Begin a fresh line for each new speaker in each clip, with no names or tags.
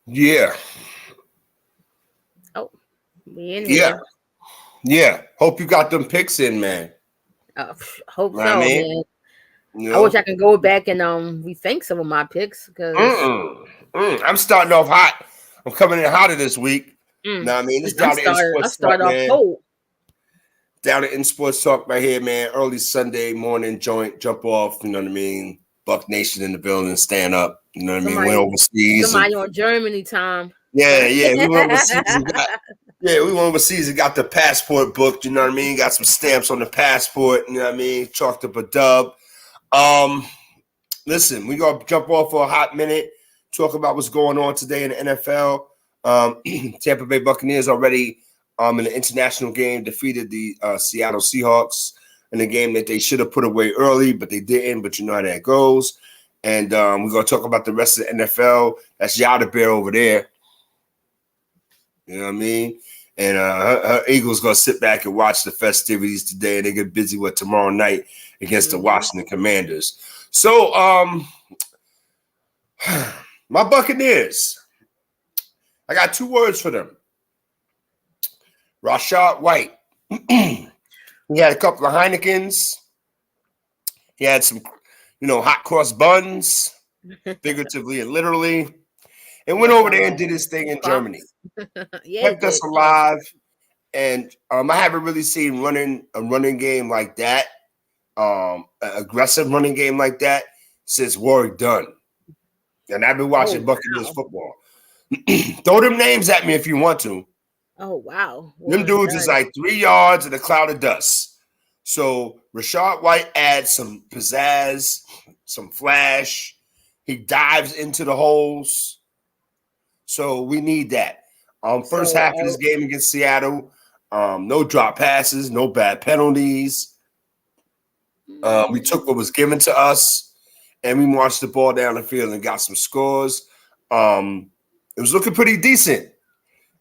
Yeah.
Oh, we in
Yeah.
there.
Yeah. Hope you got them picks in, man.
Hope
Know what I
so,
mean?
man.
You
I wish
know?
I could go back and rethink some of my picks because
I'm starting off hot. I'm coming in hotter this week. Know what I mean? It's
I'm
down to In
started. I
Sports Talk,
started off
man.
cold.
Down at In Sports Talk right here, man. Early Sunday morning joint, jump off, you know what I mean? Buck Nation in the building, stand up. You know what I mean? Went overseas and
Somebody on Germany time.
yeah. We went overseas and got the passport booked, you know what I mean? Got some stamps on the passport, you know what I mean? Chalked up a dub. Um, Listen, we gonna jump off for a hot minute, talk about what's going on today in the NFL. Tampa Bay Buccaneers already in the international game defeated the Seattle Seahawks in a game that they should have put away early, but they didn't. But you know how that goes. And we're gonna talk about the rest of the NFL. That's YADABEAR over there. You know what I mean? And her Eagles gonna sit back and watch the festivities today, and they get busy with tomorrow night against the Washington Commanders. So, my Buccaneers. I got 2 words for them. Rashad White. He had a couple of Heinekens. He had some, hot cross buns, figuratively and literally, and went over there and did his thing in Germany. Kept us alive. And I haven't really seen a running game like that, an aggressive running game like that since Warwick Dunn. And I've been watching Buccaneers football. Throw them names at me if you want to.
Oh, wow.
Them dudes is like 3 yards in a cloud of dust. So Rashad White adds some pizzazz, some flash. He dives into the holes. So we need that. First half of this game against Seattle, no drop passes, no bad penalties. We took what was given to us, and we marched the ball down the field and got some scores. It was looking pretty decent.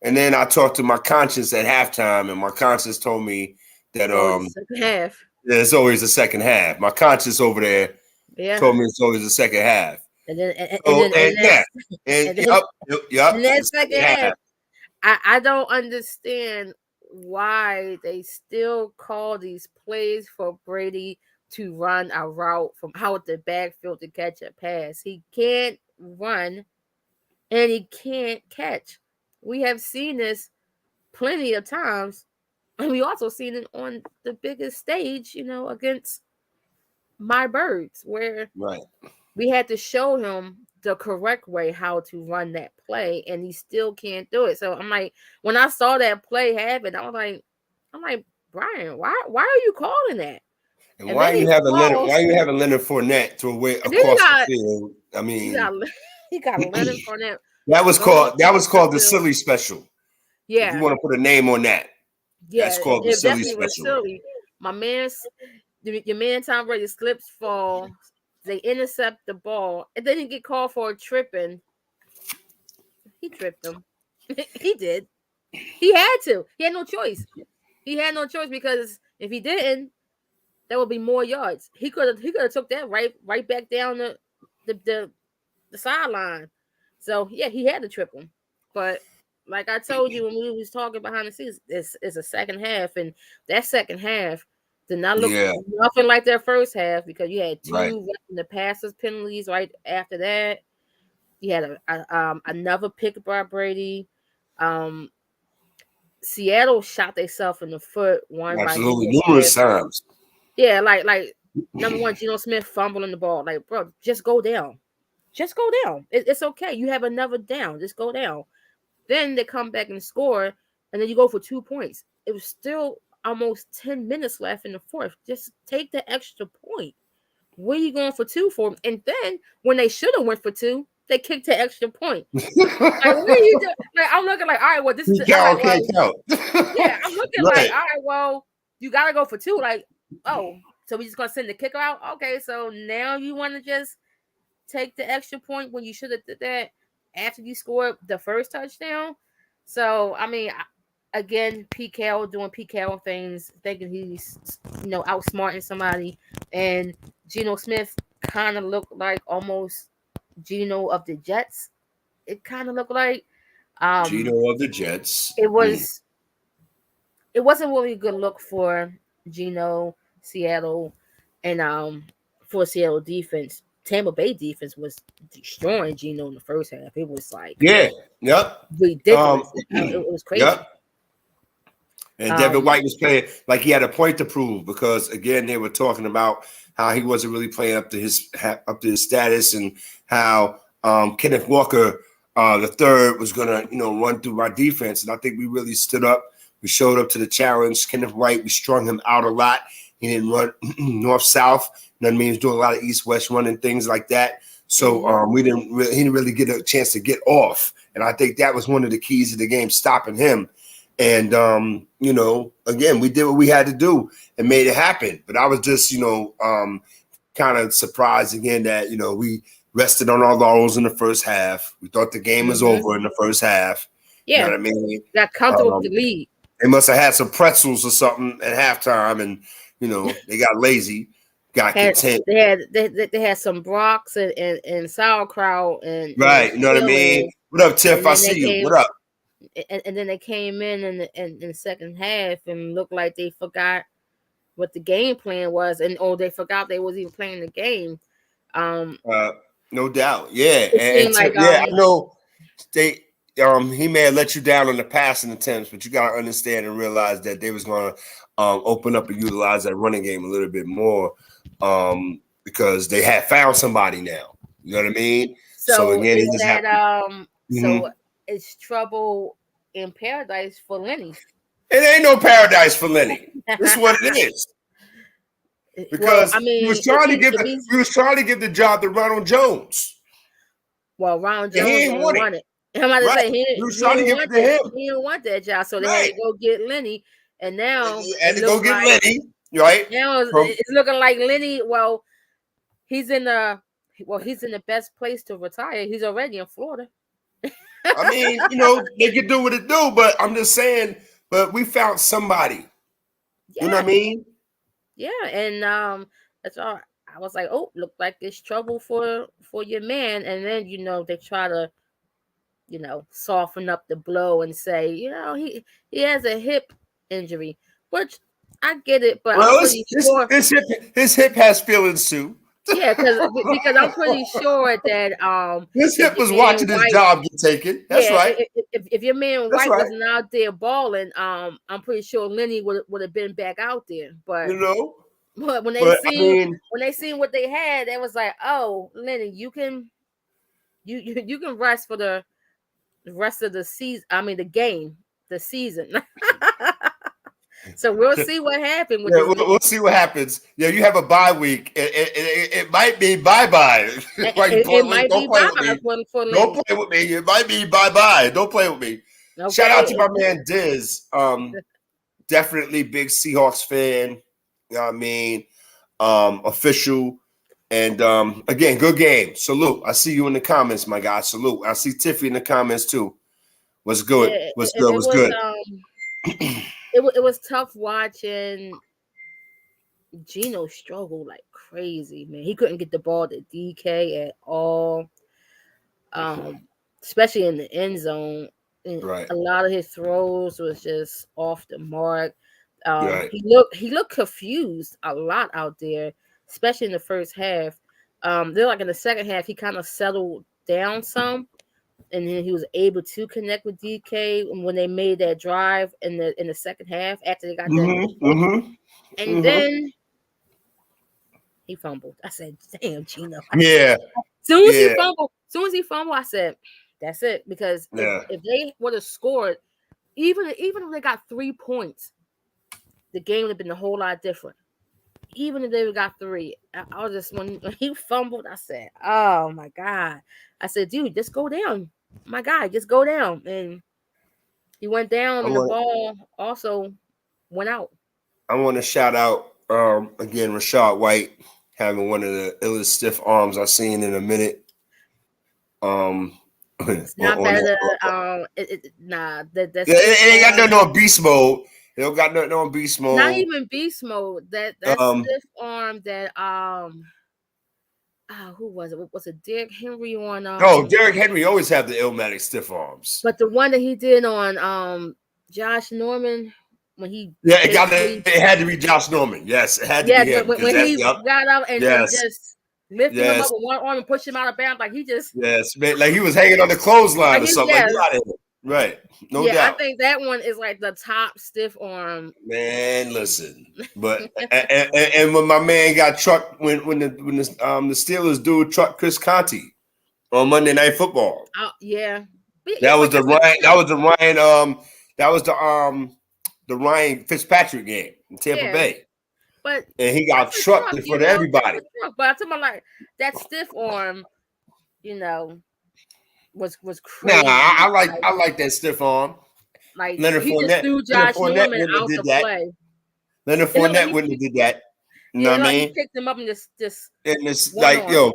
And then I talked to my conscience at halftime, and my conscience told me that
second half.
There's always a second half. My conscience over there told me it's always a second half.
And then second half. I don't understand why they still call these plays for Brady to run a route from out the backfield to catch a pass. He can't run and he can't catch. We have seen this plenty of times. And we also seen it on the biggest stage, against my birds, where we had to show him the correct way how to run that play, and he still can't do it. So I'm like, when I saw that play happen, I'm like, Brian, why are you calling that?
And why are you having Leonard Fournette to away across the field? I mean,
he got Leonard Fournette.
That was called the silly special.
Yeah,
if you want to put a name on that.
Yeah,
that's called the silly special.
Was silly. Your man Tom Brady slips, fall. They intercept the ball, and then he get called for a tripping. He tripped him. He did. He had to. He had no choice. Because if he didn't, there would be more yards. He could have took that right back down the sideline. So yeah, he had to trip him. But like I told you when we was talking behind the scenes, it's a second half, and that second half did not look nothing like their first half because you had two the passes penalties right after that. You had another pick by Brady. Seattle shot themselves in the foot
absolutely numerous times.
Yeah, like number one, Geno Smith fumbling the ball. Like, bro, just go down. Just go down. It's okay. You have another down. Just go down. Then they come back and score, and then you go for 2 points. It was still almost 10 minutes left in the fourth. Just take the extra point. What are you going for 2 for? And then when they should have went for 2, they kicked the extra point. Like, what are you doing? Like, I'm looking like, all right, well, this is
count.
Yeah, I'm looking like, all right, well, you gotta go for 2. Like, oh, so we just gonna send the kicker out? Okay, so now you want to just take the extra point when you should have did that after you scored the first touchdown. So, I mean, again, Pete Carroll doing Pete Carroll things, thinking he's, outsmarting somebody. And Geno Smith kind of looked like almost Geno of the Jets. it kind of looked like.
Gino of the Jets.
It was it wasn't really a good look for Gino, Seattle, and for Seattle defense. Tampa Bay defense was destroying Gino in the first half. It was like
Yeah. Yep.
ridiculous. It was crazy.
Yep. And Devin White was playing like he had a point to prove because again they were talking about how he wasn't really playing up to his status and how Kenneth Walker the third was gonna run through our defense, and I think we really stood up. We showed up to the challenge. Kenneth White, we strung him out a lot. He didn't run north south. You know what I mean? He was doing a lot of east west running things like that. So he didn't really get a chance to get off, and I think that was one of the keys of the game, stopping him. And again, we did what we had to do and made it happen. But I was just kind of surprised again that we rested on our laurels in the first half. We thought the game was over in the first half.
Yeah,
you know what I mean?
Got comfortable with the lead.
They must have had some pretzels or something at halftime, and they got lazy, got content.
They had some brocks and sauerkraut and
right. You know what I mean? What up, Tiff? I see you. What up?
And then they came in the second half and looked like they forgot what the game plan was, and they forgot they was even playing the game.
No doubt, yeah. I know they. He may have let you down on the passing attempts, but you got to understand and realize that they was going to open up and utilize that running game a little bit more because they had found somebody now. You know what I mean?
So again, is that so it's trouble in paradise for Lenny?
It ain't no paradise for Lenny. This is what it is. Because we was trying to give the job to Ronald Jones.
Well, Ronald Jones didn't want it. I'm about to say he didn't want that job, so they had to go get Lenny, and now
Lenny, right?
Now it's looking like Lenny. Well, he's in the best place to retire. He's already in Florida.
I mean, they can do what it do, but I'm just saying. But we found somebody. Yeah. You know what I mean?
Yeah, and that's all. I was like, oh, look like it's trouble for your man, and then they try to. Soften up the blow and say, he has a hip injury, which I get it, but I'm pretty sure
his hip has feelings too.
Yeah, because I'm pretty sure that
his hip was watching his job get taken. That's right.
If your man White wasn't out there balling, I'm pretty sure Lenny would have been back out there. But but when they seen what they had, they was like, oh, Lenny, you can rest for the rest of the season. I mean, the season. So we'll see what happens.
We'll see what happens. Yeah, you have a bye week. It might be bye-bye.
It might be bye-bye for Lenny.
Don't play with me. It might be bye-bye. Don't play with me. Okay. Shout out to my man Diz. Definitely big Seahawks fan. You know what I mean? Official. And again, good game. Salute. I see you in the comments, my guy. Salute. I see Tiffy in the comments too. What's good? What's good?
It was tough watching Gino struggle like crazy, man. He couldn't get the ball to DK at all, especially in the end zone. Right. A lot of his throws was just off the mark. Right. He looked confused a lot out there, especially in the first half. Then like in the second half, he kind of settled down some. And then he was able to connect with DK when they made that drive in the second half after they got that. And then he fumbled. I said, "Damn, Gino."
Yeah.
Soon as he fumbled, I said, "That's it." Because if they would have scored, even if they got 3 points, the game would have been a whole lot different. Even if they got 3, I was just when he fumbled, I said, "Oh my God!" I said, "Dude, just go down, my guy, just go down." And he went down, and the ball also went out.
I want to shout out again Rashad White having one of the illest stiff arms I've seen in a minute.
It's not better than that's
it ain't got nothing on beast mode. They don't got nothing on beast mode.
Not even beast mode. That stiff arm that who was it? Was it Derrick Henry on
Oh, Derrick Henry always have the Illmatic stiff arms.
But the one that he did on Josh Norman when he
It had to be Josh Norman. Yes, it had to be him
when he got up and
yes.
just lifted him up with one arm and pushed him out of bounds, like he just
man, like he was hanging on the clothesline or something.
Yes.
Like, right, no doubt.
I think that one is like the top stiff arm.
Man, listen, but and when my man got trucked when the Steelers dude trucked Chris Conte on Monday Night Football. That was the Ryan Fitzpatrick game in Tampa Bay. And he got trucked in front of everybody.
But I'm talking about like that stiff arm, was crazy.
Nah, I like that stiff arm.
Like Leonard Fournette, threw Josh Norman out the play.
Leonard Fournette wouldn't have did that. You know what I mean?
He picked him up and just
and it's like, yo,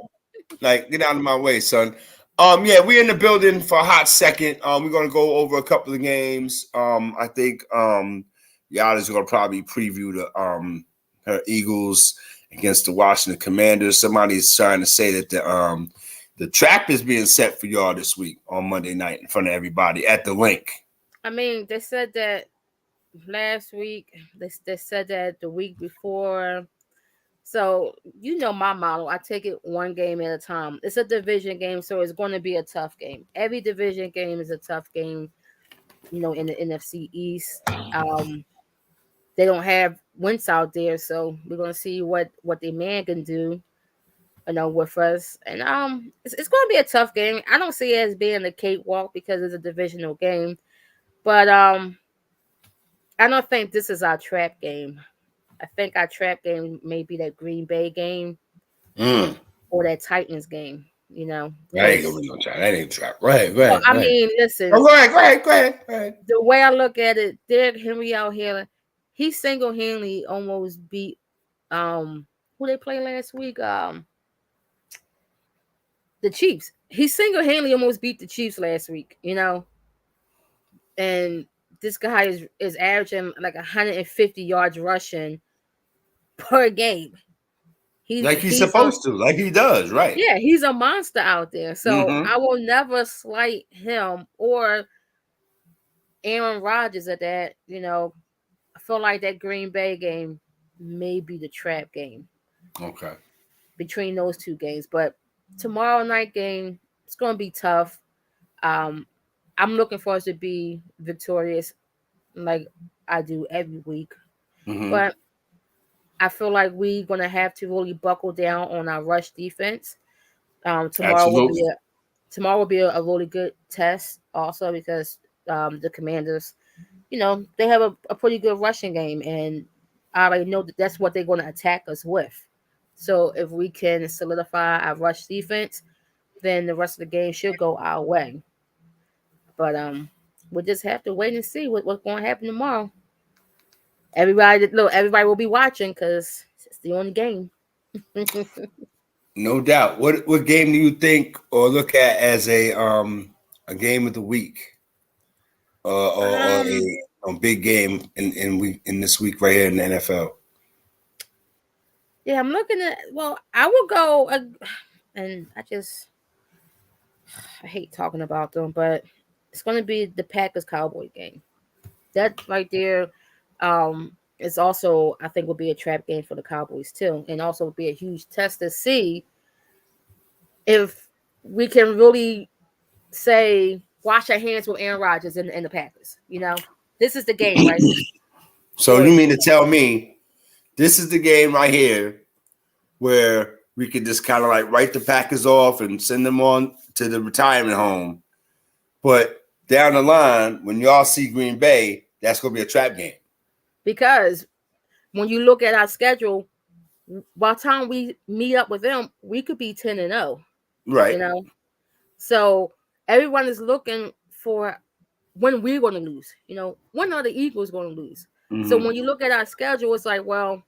like get out of my way, son. We're in the building for a hot second. We're gonna go over a couple of games. I think Yada's gonna probably preview the her Eagles against the Washington Commanders. Somebody's trying to say that the trap is being set for y'all this week on Monday night in front of everybody at the link.
I mean, they said that last week. They said that the week before. So, my model. I take it one game at a time. It's a division game, so it's going to be a tough game. Every division game is a tough game, in the NFC East. They don't have Wentz out there, so we're going to see what the man can do, with us. And it's going to be a tough game. I don't see it as being a cakewalk because it's a divisional game. But I don't think this is our trap game. I think our trap game may be that Green Bay game or that Titans game.
That ain't gonna try. That ain't trap. Right. Well,
I mean, listen.
Go ahead.
The way I look at it, Derrick Henry out here, he single-handedly almost beat who they played last week. The Chiefs. He single-handedly almost beat the Chiefs last week. And this guy is averaging like 150 yards rushing per game.
He's supposed to, like he does, right?
Yeah, he's a monster out there. So I will never slight him or Aaron Rodgers at that. I feel like that Green Bay game may be the trap game.
Okay.
Between those two games. But tomorrow night game, it's going to be tough. I'm looking for us to be victorious like I do every week. But I feel like we're going to have to really buckle down on our rush defense. Tomorrow will be a really good test also because the Commanders, they have a pretty good rushing game. And I already know that that's what they're going to attack us with. So if we can solidify our rush defense, then the rest of the game should go our way. But we'll just have to wait and see what's going to happen tomorrow. Everybody will be watching because it's the only game.
No doubt. What game do you think or look at as a game of the week, or a big game in this week right here in the NFL?
Yeah, I'm looking at. Well, I will go, and I hate talking about them, but it's going to be the Packers-Cowboys game. That right there is also, I think, will be a trap game for the Cowboys too, and also will be a huge test to see if we can really say wash our hands with Aaron Rodgers and the Packers. This is the game, right?
So you mean to tell me this is the game right here where we could just kind of like write the Packers off and send them on to the retirement home, but down the line when y'all see Green Bay, that's going to be a trap game.
Because when you look at our schedule, by the time we meet up with them, we could be 10-0.
Right.
So everyone is looking for when we're going to lose. When are the Eagles going to lose? So when you look at our schedule, it's like, well,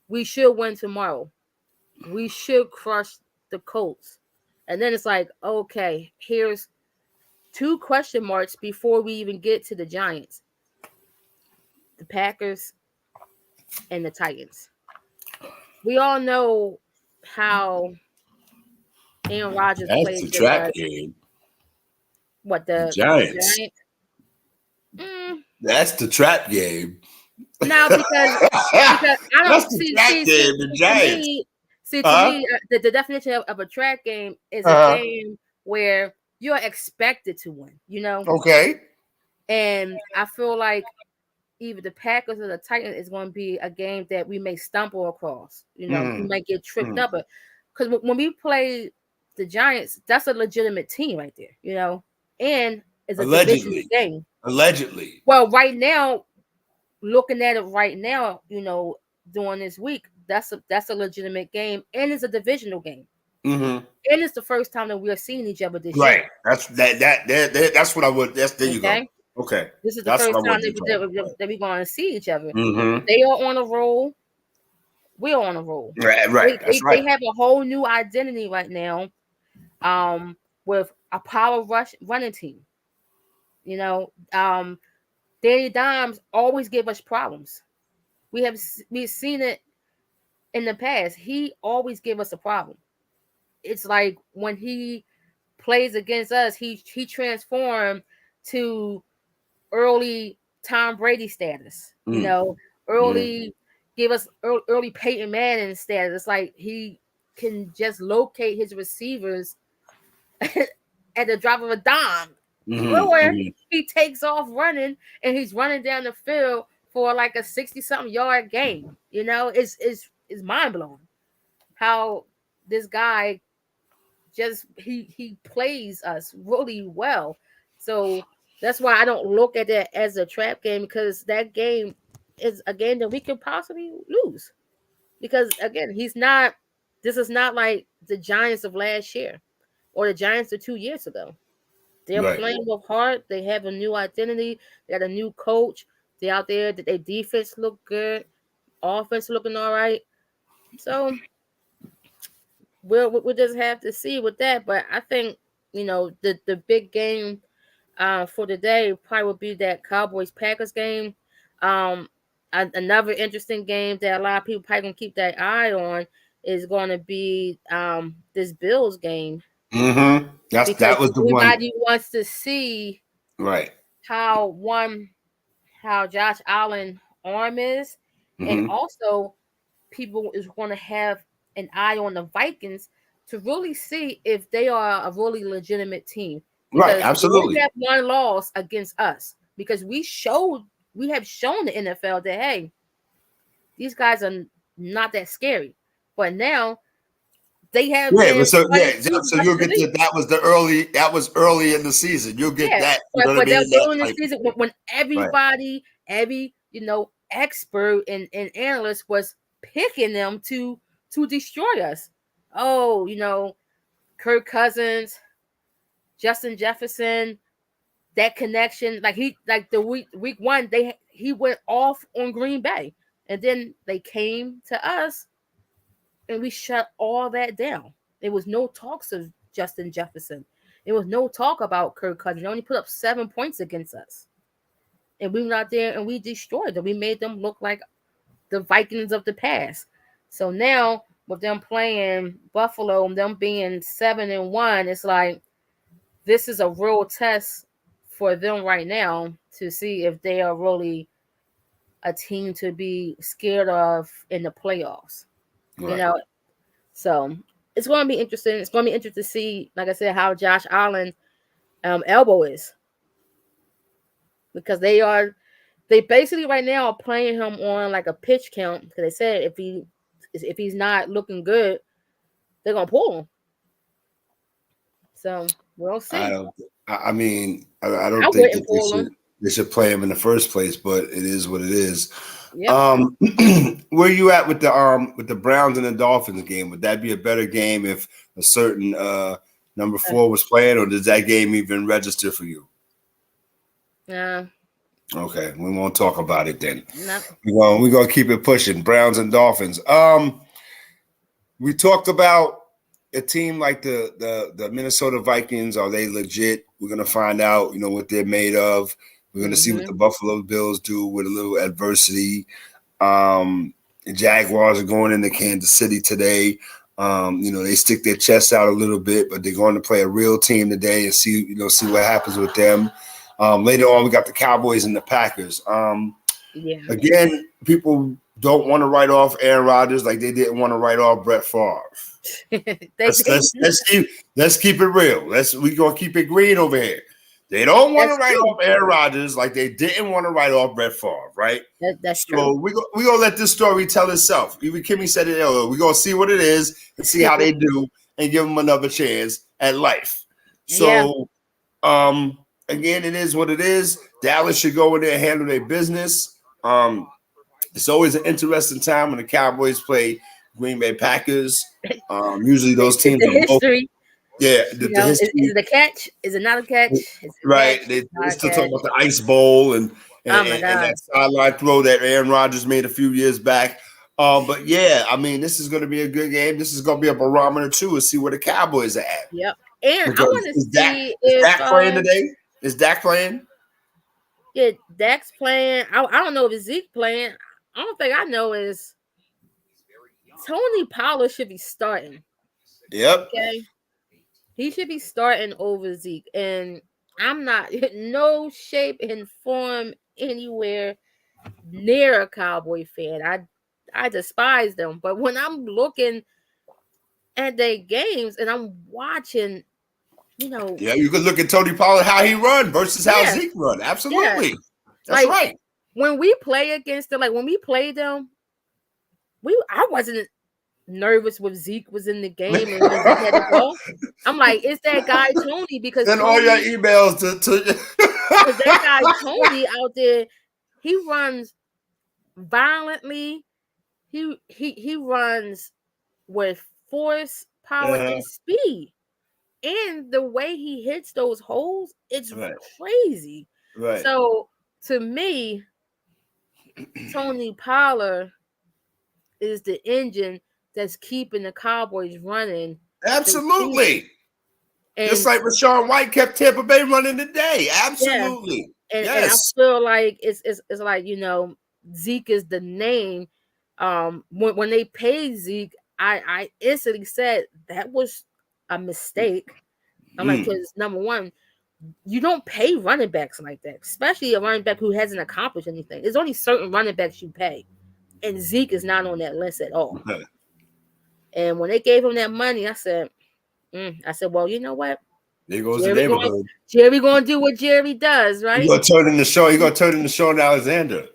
we should win tomorrow. We should crush the Colts. And then it's like, okay, here's 2 question marks before we even get to the Giants. The Packers and the Titans. We all know how Aaron Rodgers
That's
plays
the
with
trap game.
what
The
the
Giants.
Giants.
That's the trap game.
No, because I
That's
don't
the
see
trap game. The
to
Giants.
me
Huh?
the definition of a track game is a
Uh-huh.
game where you're expected to win, you know.
Okay.
And I feel like either the Packers or the Titans is going to be a game that we may stumble across. You know, we might get tripped up, because when we play the Giants, that's a legitimate team right there. You know, and it's a division
Allegedly.
game.
Allegedly.
Well, right now, looking at it right now, you know, during this week, that's a legitimate game, and it's a divisional game, and it's the first time that we are seeing each other this
Right.
year.
That's what I would. There you go.
Okay,
Okay.
this is the
That's
first
what I
time
would do.
that we're going to see each other.
Mm-hmm.
They are on a roll. We're on a roll.
Right. That's right.
They have a whole new identity right now, with a power rush running team. You know, Danny Dimes always give us problems. We've seen it in the past. He always give us a problem. It's like when he plays against us, he transformed to early Tom Brady status. You know, early give us early Peyton Manning status. It's like he can just locate his receivers at the drop of a dime. Or he takes off running and he's running down the field for like a 60-something yard game. You know, it's mind blowing how this guy just he plays us really well. So that's why I don't look at that as a trap game, because that game is a game that we could possibly lose. Because again, this is not like the Giants of last year or the Giants of 2 years ago. They're playing with heart. They have a new identity. They got a new coach. They're out there. Their defense look good. Offense looking all right. So we'll just have to see with that. But I think, you know, the big game for today probably would be that Cowboys Packers game. Another interesting game that a lot of people probably gonna keep that eye on is going to be this Bills game.
That was the one.
Everybody wants to see how Josh Allen arm is, and also people is going to have an eye on the Vikings to really see if they are a really legitimate team.
Right, absolutely.
We have one loss against us because we have shown the NFL that, hey, these guys are not that scary. But now they have
so you'll get that was early in the season. You'll get that. You know
but during the season when everybody, every expert and analyst was picking them to destroy us. Oh, Kirk Cousins, Justin Jefferson, that connection, like the week one, he went off on Green Bay, and then they came to us and we shut all that down. There was no talks of Justin Jefferson. There was no talk about Kirk Cousins. They only put up 7 points against us. And we went out there and we destroyed them. We made them look like the Vikings of the past. So now with them playing Buffalo and them being 7-1, it's like this is a real test for them right now to see if they are really a team to be scared of in the playoffs. Right. So it's going to be interesting. It's going to be interesting to see, like I said, how Josh Allen's elbow is, because they basically right now are playing him on like a pitch count, because they said if he's not looking good, they're going to pull him. So we'll see.
I don't think they should play him in the first place, but it is what it is. Yep. Where you at with the Browns and the Dolphins game? Would that be a better game if a certain number 4 was playing, or does that game even register for you? Okay, we won't talk about it then. No. We're gonna keep it pushing. Browns and Dolphins. We talked about a team like the Minnesota Vikings. Are they legit? We're gonna find out. What they're made of. We're going to see what the Buffalo Bills do with a little adversity. The Jaguars are going into Kansas City today. They stick their chests out a little bit, but they're going to play a real team today and see what happens with them. Later on, we got the Cowboys and the Packers. Again, people don't want to write off Aaron Rodgers like they didn't want to write off Brett Favre. Let's keep it real. We gonna keep it green over here. They don't want to write off Aaron Rodgers like they didn't want to write off Brett Favre, right?
That's
so
true.
We gonna let this story tell itself. Even Kimmy said it earlier. We're gonna see what it is and see how they do and give them another chance at life. So, again, it is what it is. Dallas should go in there and handle their business. It's always an interesting time when the Cowboys play Green Bay Packers. Usually those teams
are history.
The history.
Is it a catch? Is it not a catch?
Right. They still talk about the Ice Bowl and that sideline throw that Aaron Rodgers made a few years back. But this is going to be a good game. This is going to be a barometer too to see where the Cowboys are at.
Yep. And because I want to see if
Dak playing today. Is Dak playing?
Yeah, Dak's playing. I don't know if Zeke playing. I don't think I know is Tony Pollard should be starting.
Yep.
Okay. He should be starting over Zeke. And I'm not in no shape and form anywhere near a Cowboy fan. I despise them. But when I'm looking at their games and I'm watching,
Yeah, you could look at Tony Pollard, how he run versus how Zeke run. Absolutely. That's right.
When we play against them, when we played them, I wasn't nervous when Zeke was in the game and when Zeke had the ball. I'm like, it's that guy Tony because
send all your emails to
because that guy Tony out there, he runs violently. He runs with force, power, and speed. And the way he hits those holes, it's crazy.
Right.
So to me, Tony Pollard is the engine that's keeping the Cowboys running.
Absolutely. And just like Rashawn White kept Tampa Bay running today. Absolutely.
Yeah. And I feel like it's like, Zeke is the name. When they paid Zeke, I instantly said that was a mistake. I'm like, because number one, you don't pay running backs like that, especially a running back who hasn't accomplished anything. There's only certain running backs you pay, and Zeke is not on that list at all.
Okay.
And when they gave him that money, I said, well, you know what?
There goes the neighborhood.
Jerry gonna do what Jerry does, right?
He's gonna turn in the show. He's gonna turn into Sean Alexander.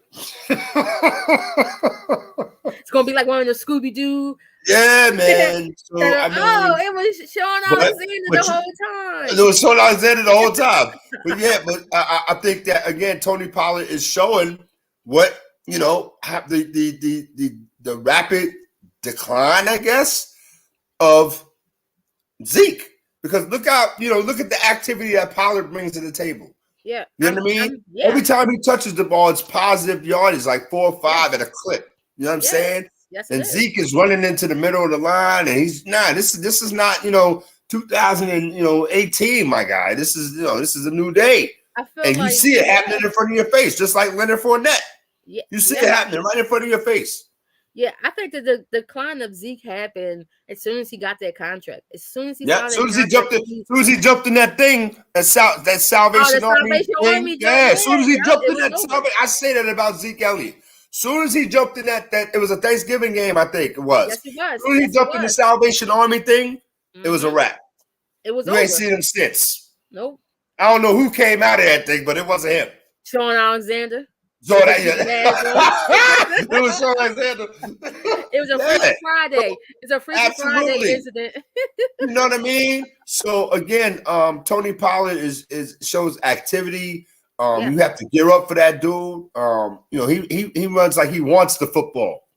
It's gonna be like one of the Scooby Doo.
Yeah, man. So,
it was Sean Alexander the whole time.
It was Sean Alexander the whole time. But I think that again, Tony Pollard is showing what the rapid decline, I guess, of Zeke. Because look at the activity that Pollard brings to the table.
Yeah.
You know what I mean? Every time he touches the ball, it's positive yardage, like 4 or 5 at a clip. You know what I'm saying?
Yes,
and Zeke is running into the middle of the line, and he's this is not 2018, my guy. This is a new day. And you see it happening in front of your face, just like Leonard Fournette. Yeah, you see it happening right in front of your face.
Yeah, I think that the decline of Zeke happened as soon as he got that contract. As soon as he
as soon as he jumped in that thing, that Salvation Army thing. As soon as he jumped in that Salvation, I say that about Zeke Elliott. Soon as he jumped in that it was a Thanksgiving game, I think it was.
Yes, it was.
As soon as he jumped in the Salvation Army thing, it was a wrap.
It was.
You ain't seen him since.
Nope.
I don't know who came out of that thing, but it wasn't him.
Sean Alexander.
It was Sean Alexander.
It was a Freaky Friday. It's a Freaky Friday incident.
You know what I mean? So again, Tony Pollard shows activity. You have to gear up for that dude. He runs like he wants the football.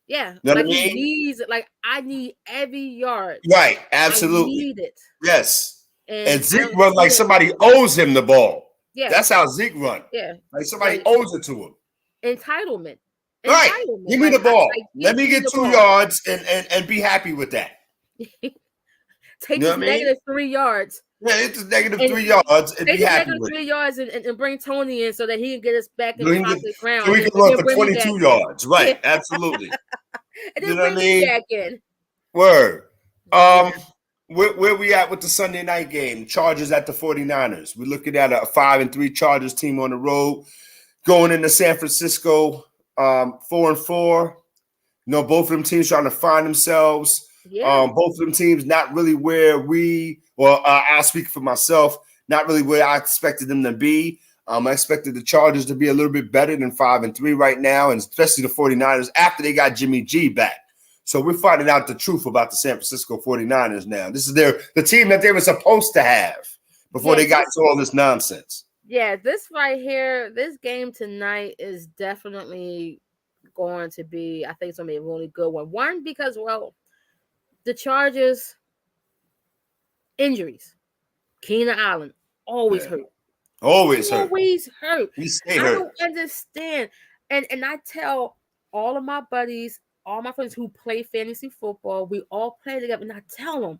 Yeah,
you know
like
what I mean?
He needs it. Like I need every yard.
Right, absolutely.
I need it.
Yes, and Zeke runs like somebody owes him the ball.
Yeah,
that's how Zeke run.
Yeah,
like somebody owes it to him.
Entitlement.
Right. Give me the ball. Let me get 2 yards and be happy with that.
Take this negative 3 yards.
Yeah, it's just negative 3 yards and be happy with it.
3 yards and bring Tony in so that he can get us back in the pocket ground.
So he can run for 22 yards. Right. Absolutely.
And then bring me back in.
Word.
Yeah.
Where we at with the Sunday night game? Chargers at the 49ers. We're looking at a 5-3 Chargers team on the road, going into San Francisco, 4-4. You know, both of them teams trying to find themselves.
Yeah.
Both of them teams not really where I speak for myself, not really where I expected them to be. I expected the Chargers to be a little bit better than 5-3 right now, and especially the 49ers after they got Jimmy G back. So we're finding out the truth about the San Francisco 49ers now. This is the team that they were supposed to have before they got into all this nonsense.
Yeah, this right here, this game tonight is definitely going to be, I think it's going to be a really good one. One, because, well, the Chargers, injuries. Keenan Allen, always hurt.
Always hurt.
He stay hurt. I don't understand. And I tell all of my buddies, all my friends who play fantasy football, we all play together, and I tell them,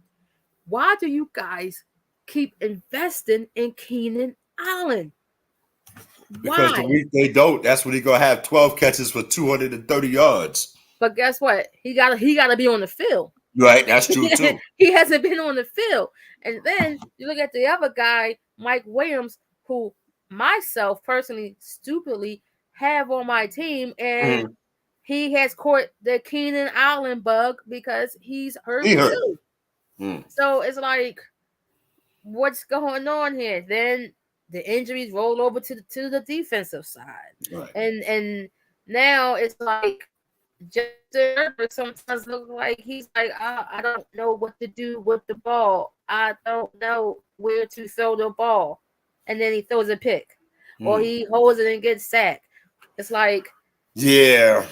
why do you guys keep investing in Keenan Allen?
Because the week they don't, that's when he's gonna have 12 catches for 230 yards.
But guess what? He gotta be on the field.
Right, that's true too.
He hasn't been on the field. And then you look at the other guy, Mike Williams, who myself personally stupidly have on my team, and he has caught the Keenan Allen bug because he's hurt too. So it's like, what's going on here? Then the injuries roll over to the defensive side, right. And now it's like Justin Herbert sometimes looks like he's like, I don't know what to do with the ball. I don't know where to throw the ball, and then he throws a pick, or he holds it and gets sacked. It's like,
yeah,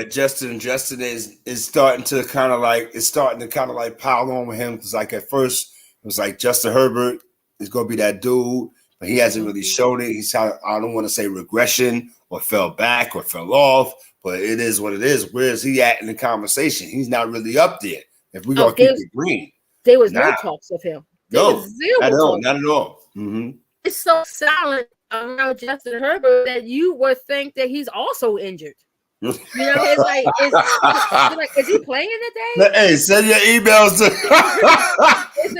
Justin is starting to kind of like pile on with him, because like at first it was like Justin Herbert is going to be that dude, but he hasn't really shown it. I don't want to say regression or fell back or fell off, but it is what it is. Where is he at in the conversation? He's not really up there. If we're going to keep it green.
There was no talks of him.
Not at all. Mm-hmm.
It's so silent around Justin Herbert that you would think that he's also injured. You know, it's like, is he playing today?
Hey, send your emails to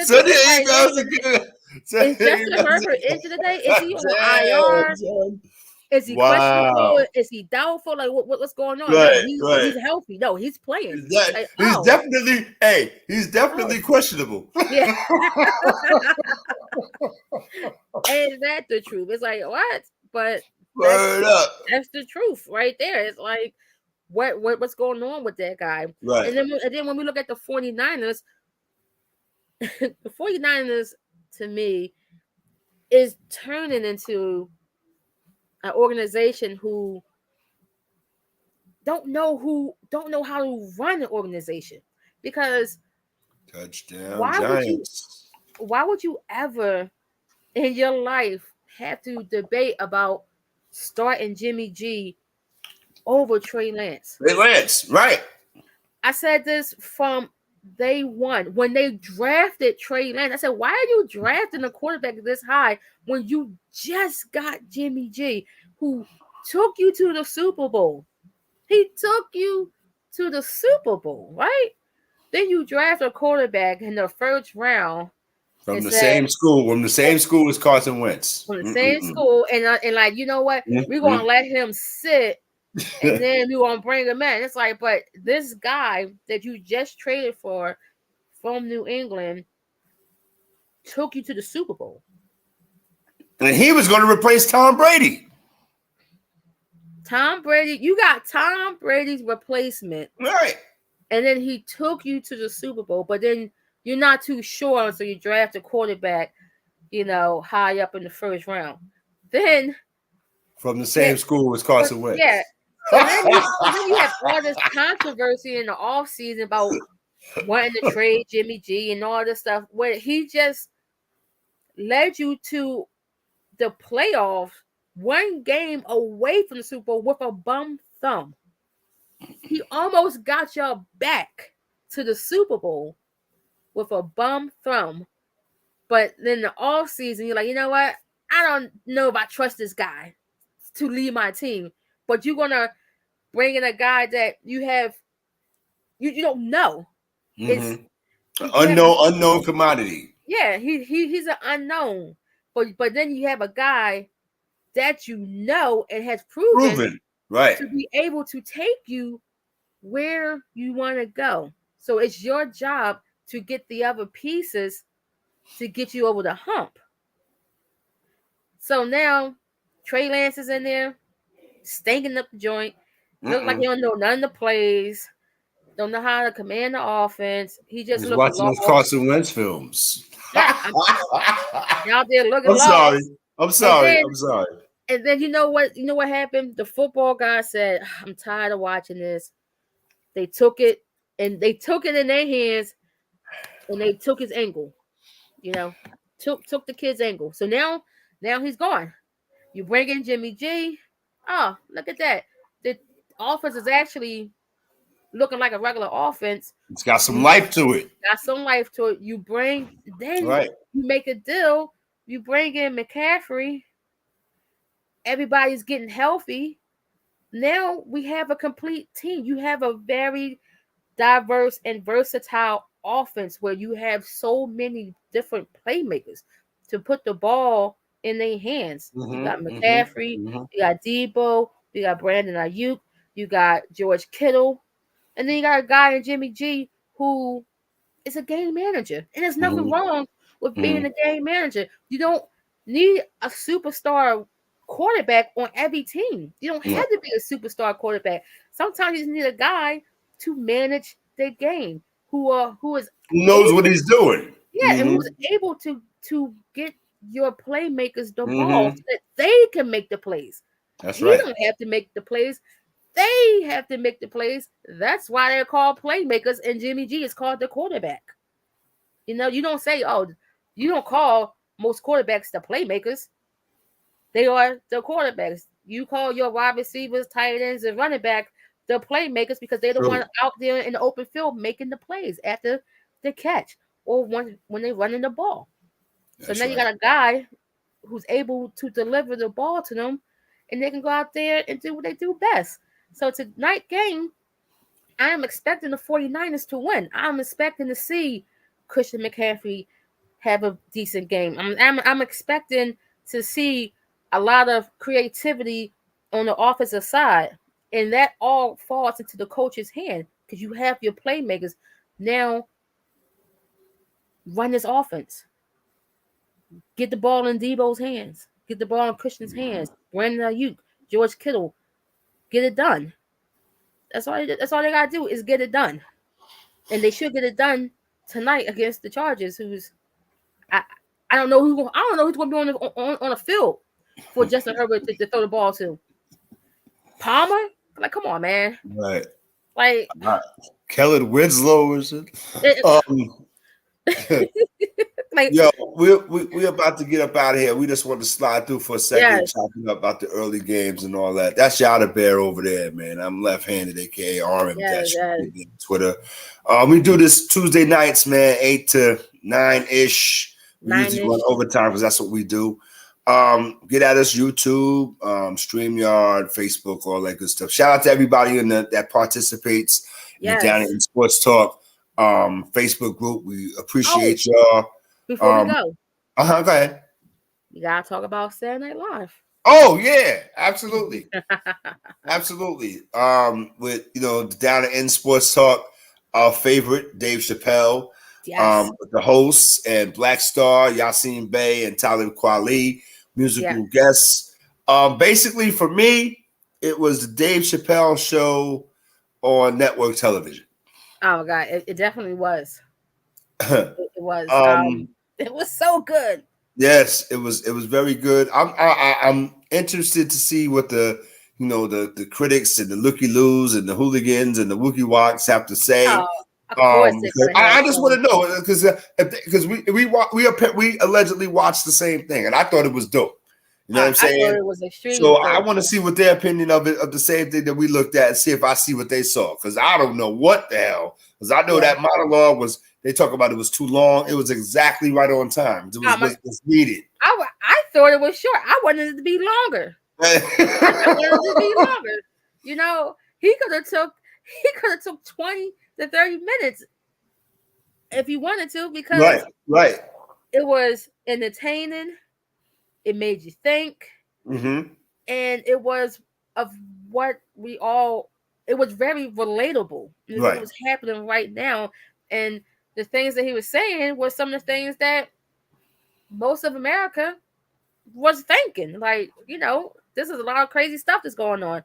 send your emails to
is Justin Herbert injured today? Is he on IR? Is he questionable? Is he doubtful? Like what's going on?
Right,
he's healthy. No, he's playing.
He's definitely questionable.
Yeah. Ain't that the truth? It's like, what? But that's the truth right there. It's like, what's going on with that guy?
Right.
And then when we look at the 49ers, the 49ers to me is turning into an organization who don't know how to run an organization, because
touchdown
why would you ever in your life have to debate about starting Jimmy G over Trey Lance?
Right.
I said this from day one. When they drafted Trey Lance, I said, why are you drafting a quarterback this high when you just got Jimmy G, who took you to the Super Bowl? He took you to the Super Bowl, right? Then you draft a quarterback in the first round
from the same school as Carson Wentz.
From the same school, and like, you know what? We're gonna let him sit, and then we're gonna bring him in. It's like, but this guy that you just traded for from New England took you to the Super Bowl.
And he was going to replace Tom Brady.
Tom Brady, you got Tom Brady's replacement.
Right.
And then he took you to the Super Bowl, but then you're not too sure, so you draft a quarterback, high up in the first round. Then
from the same school as Carson Wentz.
Yeah. And then you have all this controversy in the offseason about wanting to trade Jimmy G and all this stuff, where he just led you to the playoffs one game away from the Super Bowl with a bum thumb. He almost got y'all back to the Super Bowl with a bum thumb. But then the offseason, you're like, you know what? I don't know if I trust this guy to lead my team. But you're going to bring in a guy that you don't know. It's you have
Unknown commodity.
yeah, he's an unknown. But then you have a guy that you know and has proven
Proven. Right.
to be able to take you where you want to go. So it's your job to get the other pieces to get you over the hump. So now Trey Lance is in there, stinking up the joint. Look like he don't know none of the plays. Don't know how to command the offense. He just
He's
looked
watching those
lost.
Carson Wentz films.
Yeah, I'm out there looking
I'm sorry.
lost.
I'm
And
sorry.
then,
I'm sorry.
and then you know what? You know what happened? The football guy said, "I'm tired of watching this." They took it and they took it in their hands, and they took his ankle. You know, took the kid's ankle. So now he's gone. You bring in Jimmy G. Oh, look at that. The offense is actually looking like a regular offense.
It's got some
You
life to it.
got some life to it. Then
Right.
you make a deal. You bring in McCaffrey. Everybody's getting healthy. Now we have a complete team. You have a very diverse and versatile offense where you have so many different playmakers to put the ball in their hands. You got McCaffrey, you got Debo, you got Brandon Ayuk, you got George Kittle, and then you got a guy in Jimmy G who is a game manager. And there's nothing wrong with being a game manager. You don't need a superstar quarterback on every team. You don't have to be a superstar quarterback. Sometimes you just need a guy to manage the game who is
Who knows what he's doing?
and who's able to get your playmakers the ball so that they can make the plays.
That's
You
right.
don't have to make the plays. They have to make the plays. That's why they're called playmakers, and Jimmy G is called the quarterback. You know, you don't say, oh, you don't call most quarterbacks the playmakers. They are the quarterbacks. You call your wide receivers, tight ends, and running back the playmakers because they're the one out there in the open field making the plays after the catch or when they're running the ball. So now you got a guy who's able to deliver the ball to them, and they can go out there and do what they do best. So tonight game, I am expecting the 49ers to win. I'm expecting to see Christian McCaffrey have a decent game. I'm expecting to see a lot of creativity on the offensive side, and that all falls into the coach's hand because you have your playmakers now run this offense. Get the ball in Debo's hands. Get the ball in Christian's hands. Brandon Ayuk, George Kittle, get it done. That's all they gotta do is get it done, and they should get it done tonight against the Chargers. I don't know who's going to be on the field for Justin Herbert to throw the ball to. Palmer, like, come on, man.
Right.
Like
Kellen Winslow is it?
like,
yo, we're about to get up out of here. We just want to slide through for a second, talking about the early games and all that. That's YADABEAR over there, man. I'm left-handed, aka RM. Twitter. We do this Tuesday nights, man, 8 to 9-ish. We usually run overtime because that's what we do. Get at us, YouTube, StreamYard, Facebook, all that good stuff. Shout out to everybody that participates in the Down in Sports Talk Facebook group. We appreciate y'all.
Before we go.
Go ahead.
You gotta talk about Saturday Night Live.
Oh yeah, absolutely. Absolutely. With the Down in Sports Talk, our favorite, Dave Chappelle.
Yes.
The hosts and Black Star, Yassine Bey, and Talib Kweli, musical guests. Basically, for me, it was the Dave Chappelle show on network television.
Oh God, it definitely was. It was. It was so good.
Yes, it was very good. I'm interested to see what the critics and the looky-loos and the hooligans and the wookie-walks have to say.
Of course,
I just want to know because we allegedly watched the same thing, and I thought it was dope. You know what I'm saying?
I thought it was extremely
so
dope.
I want to see what their opinion of the same thing that we looked at, and see if I see what they saw, because I don't know what the hell. Because I know that monologue was. They talk about it was too long. It was exactly right on time. It was needed.
I thought it was short. I wanted it to be longer. You know, he could have took 20 to 30 minutes. if you wanted to, because it was entertaining. It made you think, and it was of what we all. It was very relatable. It was what was happening right now, and the things that he was saying were some of the things that most of America was thinking. Like, this is a lot of crazy stuff that's going on.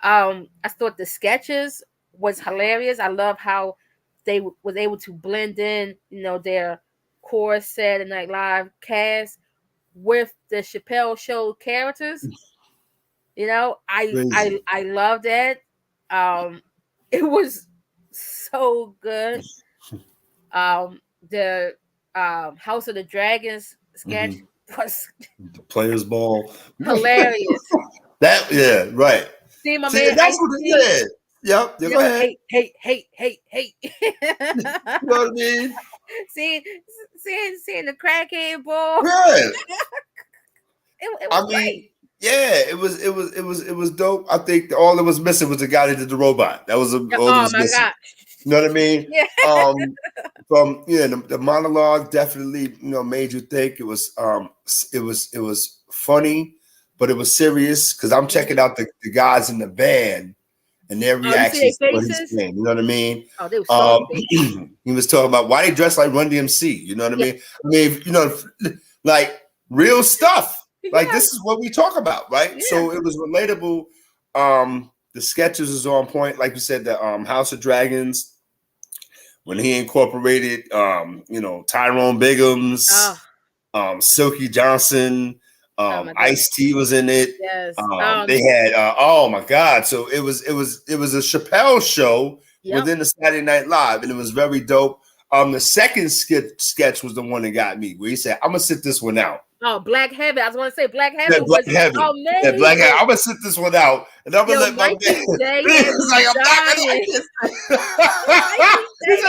I thought the sketches was hilarious. I love how they was able to blend in, their core Saturday Night Live cast with the Chappelle Show characters. I love that. It was so good. The House of the Dragons sketch was
the Players Ball,
hilarious. See my man.
That's what it is. Yep. Go ahead.
Hey.
You know what I mean?
Seeing the crackhead ball.
Yeah.
It was great.
Yeah, it was dope. I think all that was missing was the guy that did the robot. That was all that was missing. God. You know what I mean?
Yeah.
From the monologue definitely made you think. It was funny, but it was serious because I'm checking out the guys in the band and their reactions to what he's saying. You know what I mean?
Oh, they were so
he was talking about why they dress like Run DMC. You know what I mean? I mean, like real stuff. Like this is what we talk about, right? Yeah. So it was relatable. The sketches is on point, like you said. The House of Dragons, when he incorporated, Tyrone Biggums, Silky Johnson, Ice-T was in it.
Yes.
They had oh my God! So it was a Chappelle show within the Saturday Night Live, and it was very dope. The second sketch was the one that got me, where he said, "I'm gonna sit this one out."
Oh, Black Heaven. I was going to say Black Heaven was
amazing. Yeah, Black Heaven. I'm going to sit this one out. And I'm going to let my man. He's like, I'm not going to
He was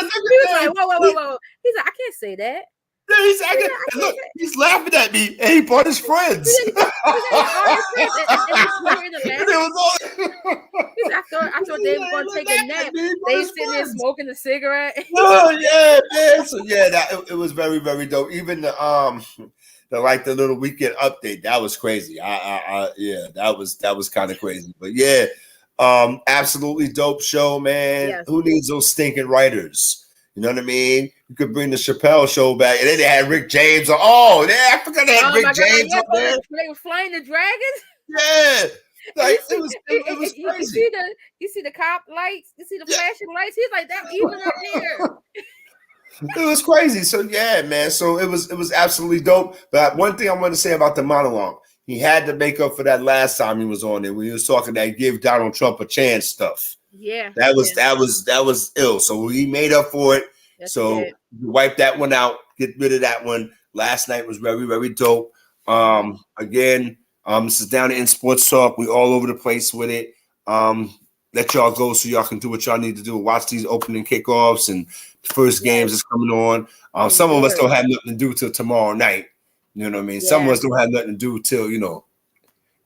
like, whoa. He's like, I can't say that.
Yeah, he's like, look, he's laughing at me, and he brought his friends.
I thought they were going to take a nap. They sitting there smoking a cigarette.
Oh, yeah, man. So, yeah, it was very, very dope. Even the little weekend update, that was crazy. That was kind of crazy. But yeah, absolutely dope show, man. Yes. Who needs those stinking writers? You know what I mean? You could bring the Chappelle Show back, and then they had Rick James. I forgot they had Rick James up there.
They were flying the dragons.
Yeah, like it was crazy.
You see the cop lights. You see the flashing lights. He's like that even up here.
It was crazy. So yeah, man. So it was absolutely dope. But one thing I want to say about the monologue, he had to make up for that last time he was on there when he was talking that give Donald Trump a chance stuff.
Yeah,
that was ill. So he made up for it. Yes, so wipe that one out. Get rid of that one. Last night was very, very dope. Again, this is Down in Sports Talk. We all over the place with it. Let y'all go so y'all can do what y'all need to do. Watch these opening kickoffs and the first games is coming on. Some of us don't have nothing to do till tomorrow night. You know what I mean? Some of us don't have nothing to do till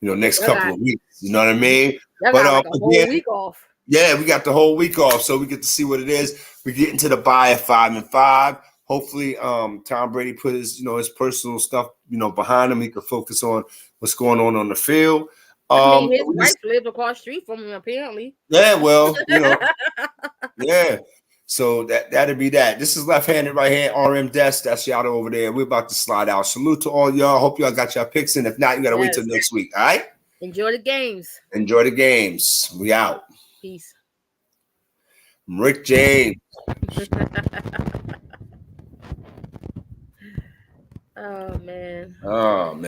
next couple of weeks. You know what I mean?
But like a whole week off.
Yeah, we got the whole week off, so we get to see what it is. We get into the bye at 5-5. Hopefully, Tom Brady put his his personal stuff behind him. He could focus on what's going on the field.
His wife lived across the street from him, apparently.
Yeah, well, yeah. So that'd be that. This is Left-Handed, Right-Hand, RM Desk. That's y'all over there. We're about to slide out. Salute to all y'all. Hope y'all got your picks in. If not, you got to wait till next week. All right?
Enjoy the games.
Enjoy the games. We out.
Peace.
Rick James.
Oh, man.